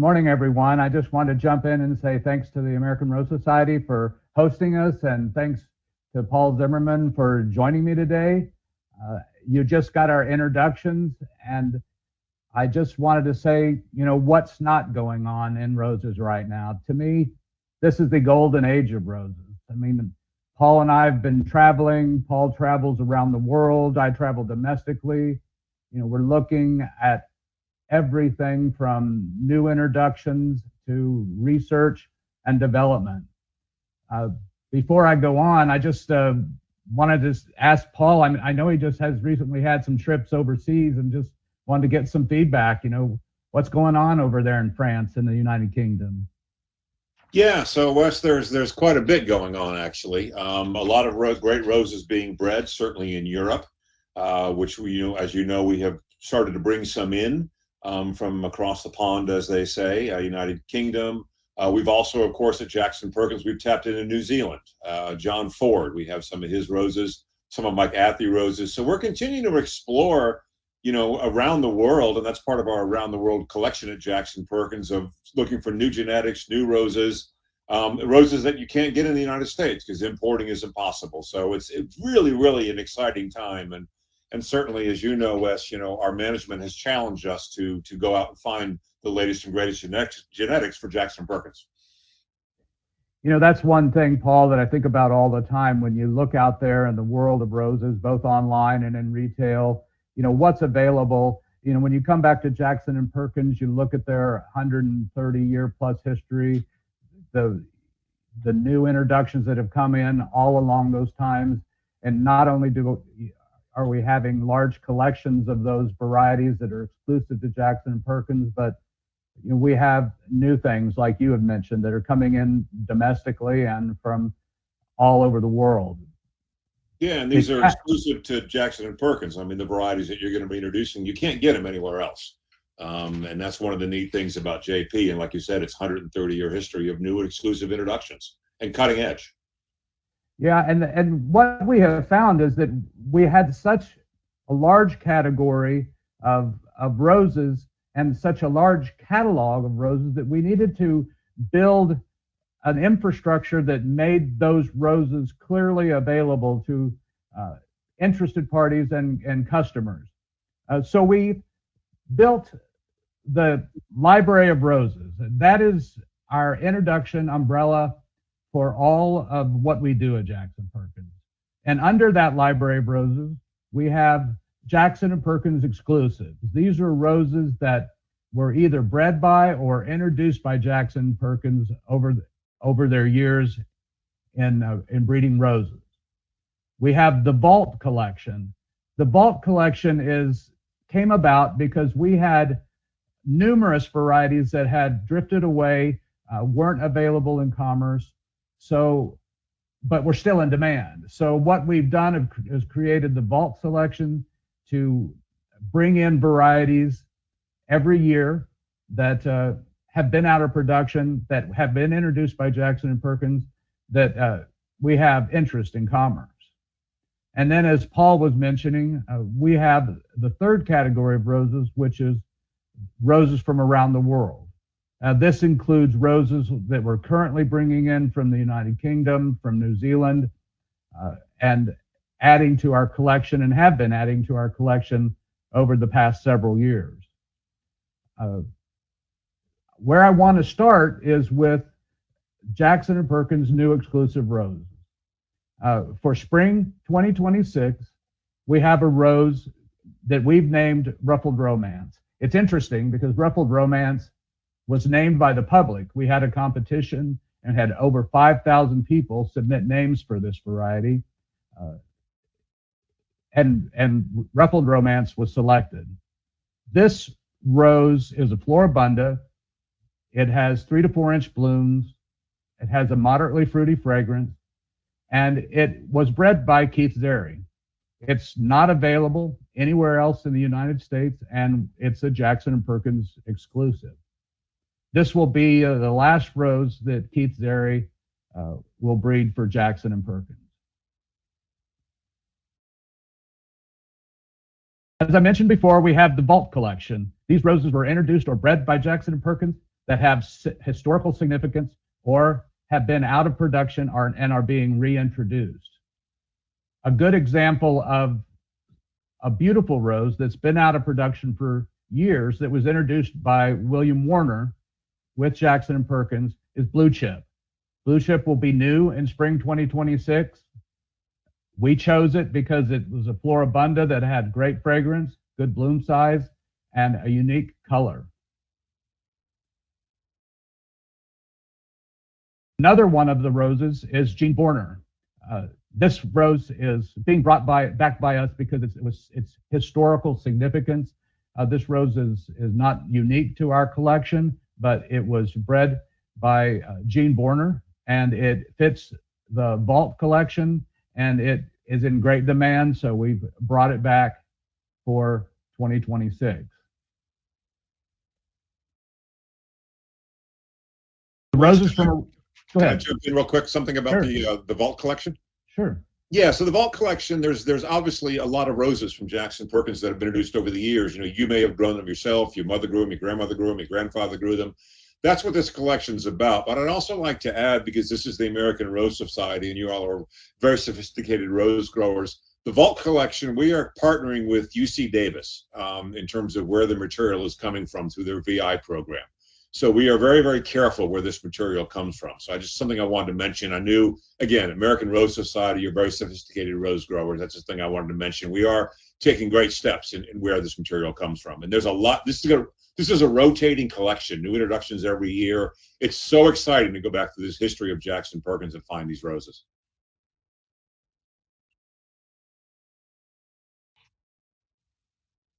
morning, everyone. I just want to jump in and say thanks to the American Rose Society for hosting us, and thanks to Paul Zimmerman for joining me today. You just got our introductions, and I just wanted to say, what's not going on in roses right now. To me, this is the golden age of roses. I mean, Paul and I have been traveling. Paul travels around the world. I travel domestically. We're looking at everything from new introductions to research and development. Before I go on, I just wanted to ask Paul, I know he just has recently had some trips overseas, and just wanted to get some feedback, what's going on over there in France and the United Kingdom. Yeah, so Wes, there's quite a bit going on, actually. A lot of great roses being bred, certainly in Europe, which as you know, we have started to bring some in from across the pond, as they say, United Kingdom. We've also, of course, at Jackson Perkins, we've tapped into New Zealand. John Ford, we have some of his roses, some of Mike Athey roses. So we're continuing to explore, around the world, and that's part of our around the world collection at Jackson Perkins, of looking for new genetics, new roses, roses that you can't get in the United States because importing is impossible. So it's really, really an exciting time. And certainly, as you know, Wes, our management has challenged us to go out and find the latest and greatest genetics for Jackson Perkins. That's one thing, Paul, that I think about all the time when you look out there in the world of roses, both online and in retail, what's available. When you come back to Jackson and Perkins, you look at their 130-year plus history, the new introductions that have come in all along those times, and not only are we having large collections of those varieties that are exclusive to Jackson and Perkins, but we have new things like you have mentioned that are coming in domestically and from all over the world. Yeah, and these are exclusive to Jackson and Perkins. I mean, the varieties that you're going to be introducing, you can't get them anywhere else. And that's one of the neat things about JP. And like you said, it's 130-year history of new and exclusive introductions and cutting edge. Yeah, and what we have found is that we had such a large category of roses and such a large catalog of roses that we needed to build an infrastructure that made those roses clearly available to interested parties and customers. So we built the Library of Roses. That is our introduction umbrella for all of what we do at Jackson Perkins. And under that Library of Roses, we have Jackson and Perkins Exclusives. These are roses that were either bred by or introduced by Jackson Perkins over their years in breeding roses. We have the Vault Collection. The Vault Collection came about because we had numerous varieties that had drifted away, weren't available in commerce, but we're still in demand. So what we've done is created the Vault Selection to bring in varieties every year that have been out of production, that have been introduced by Jackson and Perkins, that we have interest in commerce. And then, as Paul was mentioning, we have the third category of roses, which is roses from around the world. This includes roses that we're currently bringing in from the United Kingdom, from New Zealand, and adding to our collection, and have been adding to our collection over the past several years. Where I want to start is with Jackson and Perkins' new exclusive roses. For spring 2026, we have a rose that we've named Ruffled Romance. It's interesting because Ruffled Romance was named by the public. We had a competition and had over 5,000 people submit names for this variety. And Ruffled Romance was selected. This rose is a floribunda. It has 3 to 4 inch blooms. It has a moderately fruity fragrance, and it was bred by Keith Zeri. It's not available anywhere else in the United States, and it's a Jackson and Perkins exclusive. This will be the last rose that Keith Zeri will breed for Jackson and Perkins. As I mentioned before, we have the Vault Collection. These roses were introduced or bred by Jackson and Perkins. that have historical significance or have been out of production and are being reintroduced. A good example of a beautiful rose that's been out of production for years that was introduced by William Warner with Jackson and Perkins is Blue Chip. Blue Chip will be new in spring 2026. We chose it because it was a floribunda that had great fragrance, good bloom size, and a unique color. Another one of the roses is Jean Borner. This rose is being brought back by us because its historical significance. This rose is not unique to our collection, but it was bred by Jean Borner, and it fits the vault collection, and it is in great demand, so we've brought it back for 2026. The roses from... Go ahead. Can I jump in real quick? Something about Sure. The vault collection? Sure. Yeah, so the vault collection, there's obviously a lot of roses from Jackson Perkins that have been introduced over the years. You know, you may have grown them yourself, your mother grew them, your grandmother grew them, your grandfather grew them. That's what this collection is about. But I'd also like to add, because this is the American Rose Society and you all are very sophisticated rose growers, the vault collection, we are partnering with UC Davis in terms of where the material is coming from through their VI program. So we are very, very careful where this material comes from. So something I wanted to mention. I knew, again, American Rose Society, you're very sophisticated rose growers. That's just thing I wanted to mention. We are taking great steps in where this material comes from. And there's a lot, this is a rotating collection, new introductions every year. It's so exciting to go back to this history of Jackson Perkins and find these roses.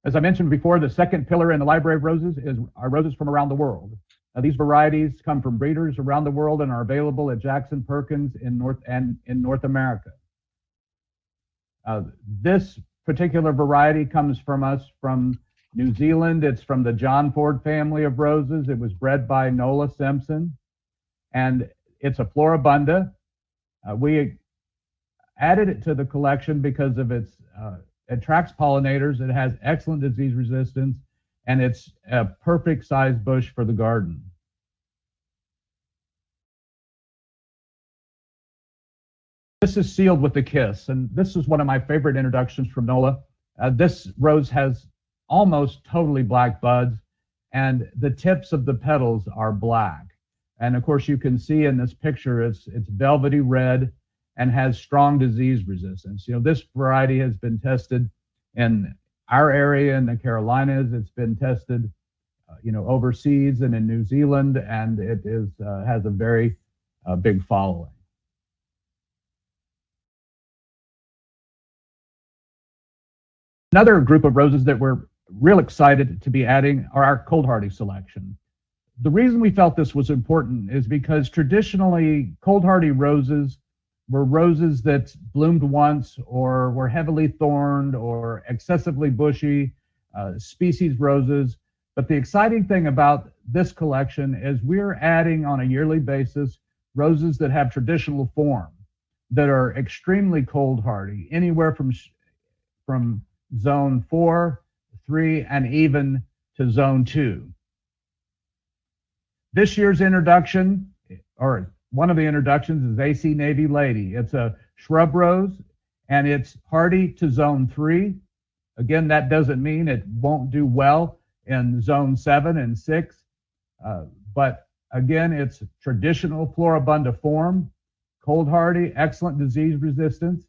As I mentioned before, the second pillar in the Library of Roses is our roses from around the world. These varieties come from breeders around the world and are available at Jackson Perkins in North America. This particular variety comes from New Zealand. It's from the John Ford family of roses. It was bred by Nola Simpson, and it's a floribunda. We added it to the collection because of its attracts pollinators. It has excellent disease resistance, and it's a perfect size bush for the garden. This is Sealed with a Kiss, and this is one of my favorite introductions from Nola. This rose has almost totally black buds, and the tips of the petals are black. And of course, you can see in this picture, it's velvety red and has strong disease resistance. You know, this variety has been tested in our area in the Carolinas. It's been tested, overseas and in New Zealand, and it has a very big following. Another group of roses that we're real excited to be adding are our cold hardy selection. The reason we felt this was important is because traditionally cold hardy roses were roses that bloomed once or were heavily thorned or excessively bushy, species roses. But the exciting thing about this collection is we're adding on a yearly basis roses that have traditional form, that are extremely cold hardy, anywhere from zone 4, 3, and even to zone 2. This year's introduction, or one of the introductions, is AC Navy Lady. It's a shrub rose, and it's hardy to zone 3. Again, that doesn't mean it won't do well in zone 7 and 6, but again, it's traditional floribunda form, cold hardy, excellent disease resistance,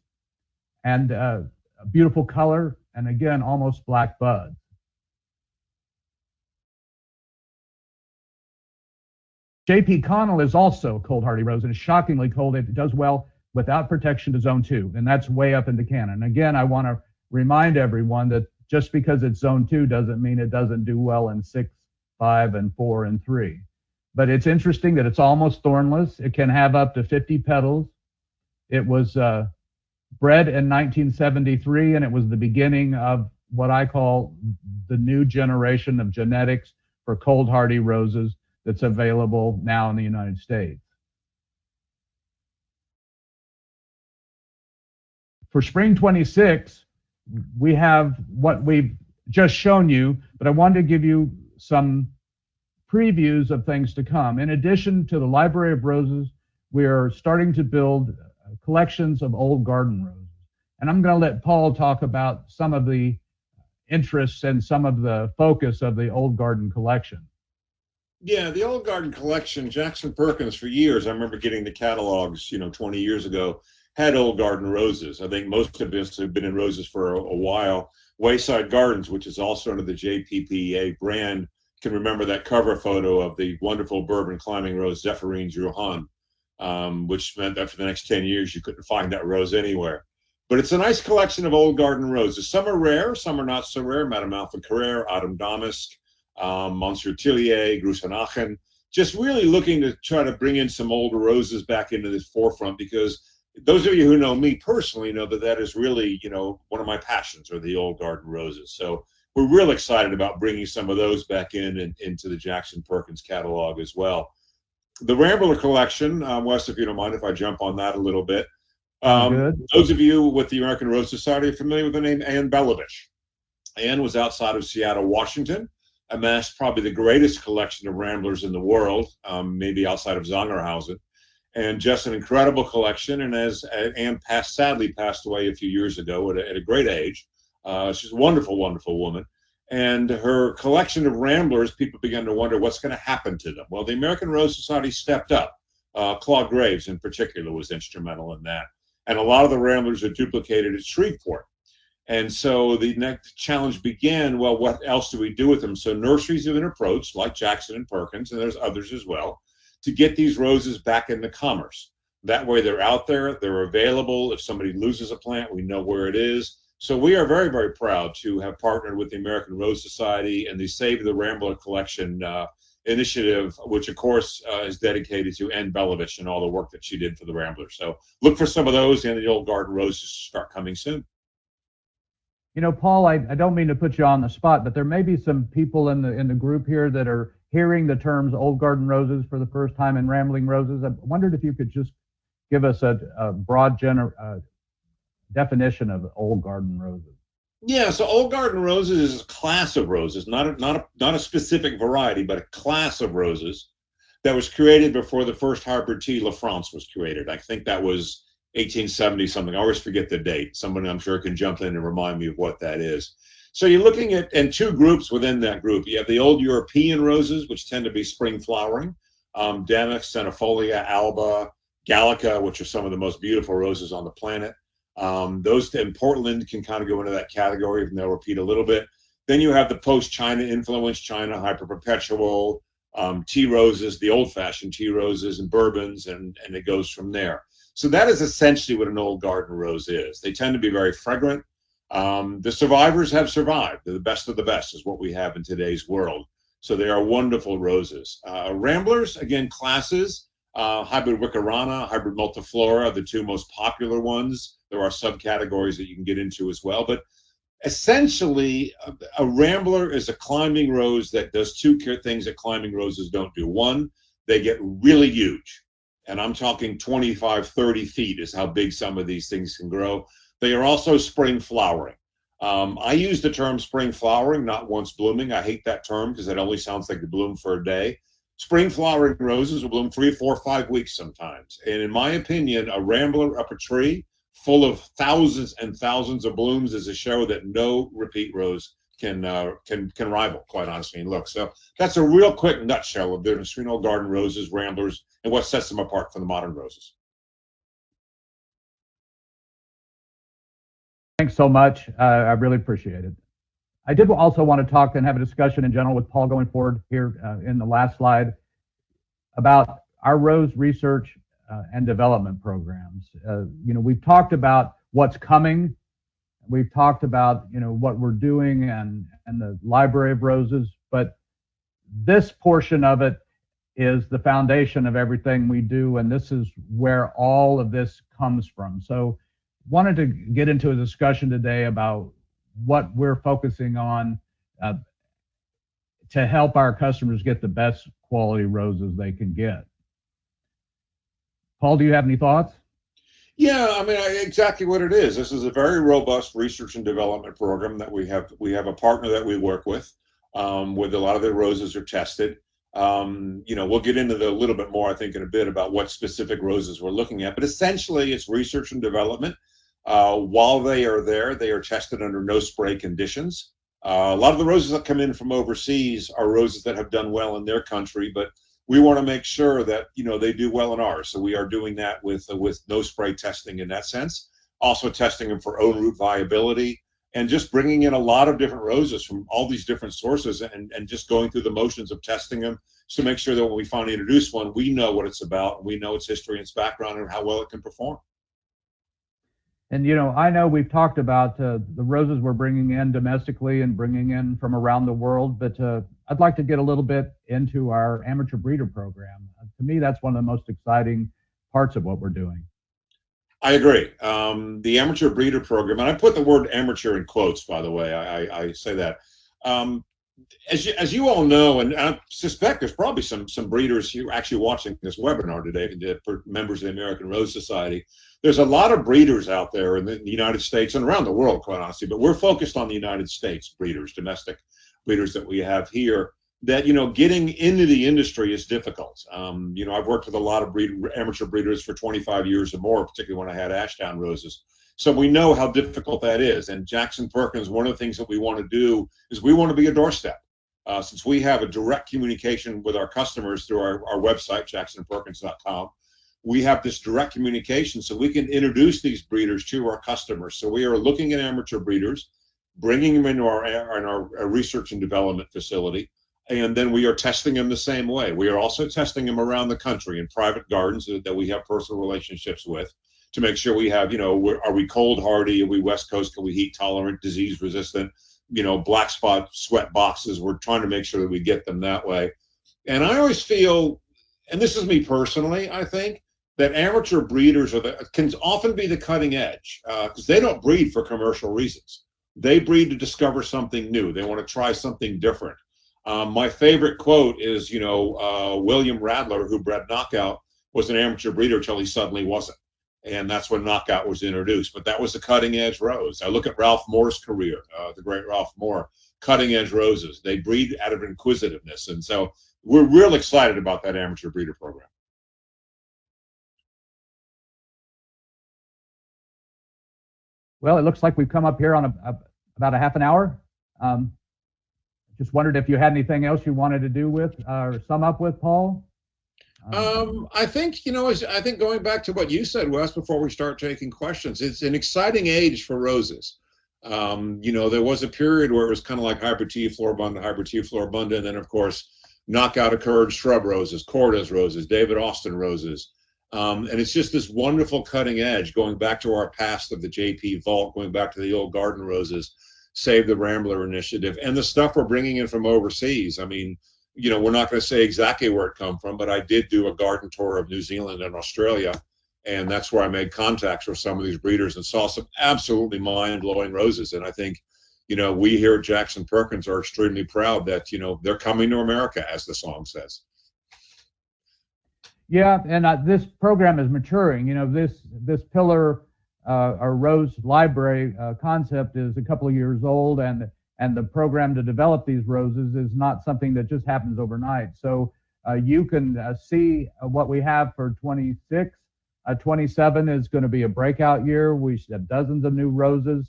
and a beautiful color, and again, almost black buds. J.P. Connell is also a cold hardy rose, and it's shockingly cold. It does well without protection to zone 2, and that's way up into Canada. And again, I want to remind everyone that just because it's zone 2 doesn't mean it doesn't do well in 6, 5, and 4, and 3. But it's interesting that it's almost thornless. It can have up to 50 petals. It was bred in 1973, and it was the beginning of what I call the new generation of genetics for cold hardy roses that's available now in the United States. For spring 26, we have what we've just shown you, but I wanted to give you some previews of things to come. In addition to the Library of Roses, we are starting to build collections of old garden roses. And I'm going to let Paul talk about some of the interests and some of the focus of the old garden collection. Yeah, the old garden collection, Jackson Perkins for years, I remember getting the catalogs, 20 years ago, had old garden roses. I think most of us have been in roses for a while. Wayside Gardens, which is also under the JPPA brand, can remember that cover photo of the wonderful bourbon climbing rose, Zephyrine Juhan, which meant that for the next 10 years you couldn't find that rose anywhere. But it's a nice collection of old garden roses. Some are rare, some are not so rare. Madame Alpha Carrere, Autumn Damask, Monsieur Tillier, Grusenachen, just really looking to try to bring in some older roses back into this forefront, because those of you who know me personally know that that is really, one of my passions, are the old garden roses. So we're real excited about bringing some of those back into the Jackson Perkins catalog as well. The Rambler collection, Wes, if you don't mind if I jump on that a little bit. Those of you with the American Rose Society are familiar with the name Ann Belovich. Ann was outside of Seattle, Washington, amassed probably the greatest collection of ramblers in the world, maybe outside of Zangerhausen, and just an incredible collection. And as Ann sadly passed away a few years ago at a great age, she's a wonderful, wonderful woman. And her collection of ramblers, people began to wonder what's going to happen to them. Well, the American Rose Society stepped up. Claude Graves, in particular, was instrumental in that. And a lot of the ramblers are duplicated at Shreveport. And so the next challenge began, well, what else do we do with them? So nurseries have been approached, like Jackson and Perkins, and there's others as well, to get these roses back into commerce. That way they're out there, they're available. If somebody loses a plant, we know where it is. So we are very, very proud to have partnered with the American Rose Society and the Save the Rambler Collection initiative, which of course is dedicated to Ann Belovich and all the work that she did for the Ramblers. So look for some of those, and the old garden roses start coming soon. Paul, I don't mean to put you on the spot, but there may be some people in the group here that are hearing the terms old garden roses for the first time and rambling roses. I wondered if you could just give us a broad definition of old garden roses. Yeah, so old garden roses is a class of roses, not a specific variety, but a class of roses that was created before the first hybrid tea La France was created. I think that was 1870 something. I always forget the date. Somebody I'm sure can jump in and remind me of what that is. So you're looking at, and two groups within that group. You have the old European roses, which tend to be spring flowering, Damask, Centifolia, Alba, Gallica, which are some of the most beautiful roses on the planet. Those in Portland can kind of go into that category, and they'll repeat a little bit. Then you have the post-China influence, China hyper-perpetual, tea roses, the old-fashioned tea roses and bourbons, and it goes from there. So that is essentially what an old garden rose is. They tend to be very fragrant. The survivors have survived. They're the best of the best is what we have in today's world. So they are wonderful roses. Ramblers, again, classes, hybrid Wickerana, hybrid multiflora, the two most popular ones. There are subcategories that you can get into as well. But essentially, a rambler is a climbing rose that does two things that climbing roses don't do. One, they get really huge. And I'm talking 25, 30 feet is how big some of these things can grow. They are also spring flowering. I use the term spring flowering, not once blooming. I hate that term because it only sounds like they bloom for a day. Spring flowering roses will bloom 3, 4, 5 weeks sometimes. And in my opinion, a rambler up a tree full of thousands and thousands of blooms is a show that no repeat rose can rival, quite honestly. And look, so that's a real quick nutshell of the difference between old garden roses, ramblers, and what sets them apart from the modern roses. Thanks so much. I really appreciate it. I did also want to talk and have a discussion in general with Paul going forward here in the last slide about our rose research and development programs. We've talked about what's coming. We've talked about what we're doing and the Library of Roses, but this portion of it is the foundation of everything we do, and this is where all of this comes from. So wanted to get into a discussion today about what we're focusing on to help our customers get the best quality roses they can get. Paul, do you have any thoughts? Yeah, I mean, exactly what it is. This is a very robust research and development program that we have. We have a partner that we work with a lot of the roses are tested. We'll get into a little bit more, I think, in a bit about what specific roses we're looking at. But essentially, it's research and development. While they are there, they are tested under no spray conditions. A lot of the roses that come in from overseas are roses that have done well in their country, but we want to make sure that they do well in ours. So we are doing that with no spray testing in that sense. Also testing them for own root viability, and just bringing in a lot of different roses from all these different sources, and just going through the motions of testing them to make sure that when we finally introduce one, we know what it's about, and we know its history and its background and how well it can perform. And I know we've talked about the roses we're bringing in domestically and bringing in from around the world, but I'd like to get a little bit into our amateur breeder program. To me, that's one of the most exciting parts of what we're doing. I agree. The amateur breeder program, and I put the word amateur in quotes, by the way. I say that. As you all know, and I suspect there's probably some breeders who are actually watching this webinar today, members of the American Rose Society. There's a lot of breeders out there in the United States and around the world, quite honestly, but we're focused on the United States breeders, domestic breeders that we have here, that getting into the industry is difficult. I've worked with a lot of amateur breeders for 25 years or more, particularly when I had Ashdown roses. So we know how difficult that is. And Jackson Perkins, one of the things that we want to do is we want to be a doorstep. Since we have a direct communication with our customers through our website, jacksonperkins.com, we have this direct communication, so we can introduce these breeders to our customers. So we are looking at amateur breeders, bringing them into our research and development facility, and then we are testing them the same way. We are also testing them around the country in private gardens that we have personal relationships with, to make sure we have, are we cold hardy? Are we West Coast? Can we heat tolerant, disease resistant? Black spot sweat boxes. We're trying to make sure that we get them that way. And I always feel, and this is me personally, I think that amateur breeders can often be the cutting edge, because they don't breed for commercial reasons. They breed to discover something new. They want to try something different. My favorite quote is, William Radler, who bred Knockout, was an amateur breeder till he suddenly wasn't. And that's when Knockout was introduced. But that was the cutting edge rose. I look at Ralph Moore's career, the great Ralph Moore, cutting edge roses. They breed out of inquisitiveness. And so we're real excited about that amateur breeder program. Well, it looks like we've come up here on about a half an hour. Just wondered if you had anything else you wanted to do with or sum up with, Paul? I think, I think going back to what you said, Wes, before we start taking questions, it's an exciting age for roses. There was a period where it was kind of like Hybrid T Floribunda, and then, of course, Knockout occurred, shrub roses, Cortez roses, David Austin roses. And it's just this wonderful cutting edge, going back to our past of the J&P Vault, going back to the old garden roses, Save the Rambler initiative, and the stuff we're bringing in from overseas. I mean, we're not going to say exactly where it come from, but I did do a garden tour of New Zealand and Australia, and that's where I made contacts with some of these breeders and saw some absolutely mind-blowing roses. And I think, we here at Jackson Perkins are extremely proud that, they're coming to America, as the song says. Yeah, and this program is maturing. This pillar or rose library concept is a couple of years old, and the program to develop these roses is not something that just happens overnight. So you can see what we have for 26. 27 is going to be a breakout year. We have dozens of new roses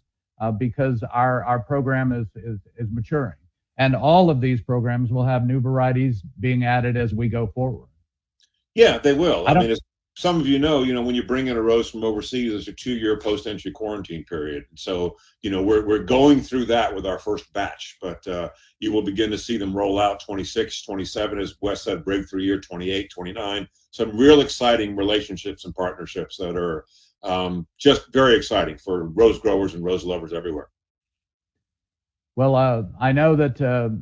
because our program is maturing. And all of these programs will have new varieties being added as we go forward. Yeah, they will. I mean, as some of you know, when you bring in a rose from overseas, there's a 2-year post-entry quarantine period. So, we're going through that with our first batch, but you will begin to see them roll out 26, 27, as Wes said, breakthrough year, 28, 29. Some real exciting relationships and partnerships that are just very exciting for rose growers and rose lovers everywhere. Well, I know that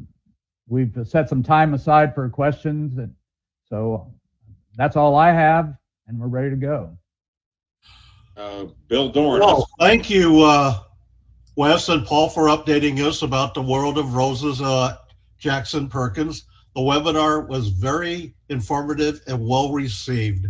we've set some time aside for questions, and so that's all I have, and we're ready to go. Bill Dorn. Well, thank you, Wes and Paul, for updating us about the world of roses, Jackson Perkins. The webinar was very informative and well received.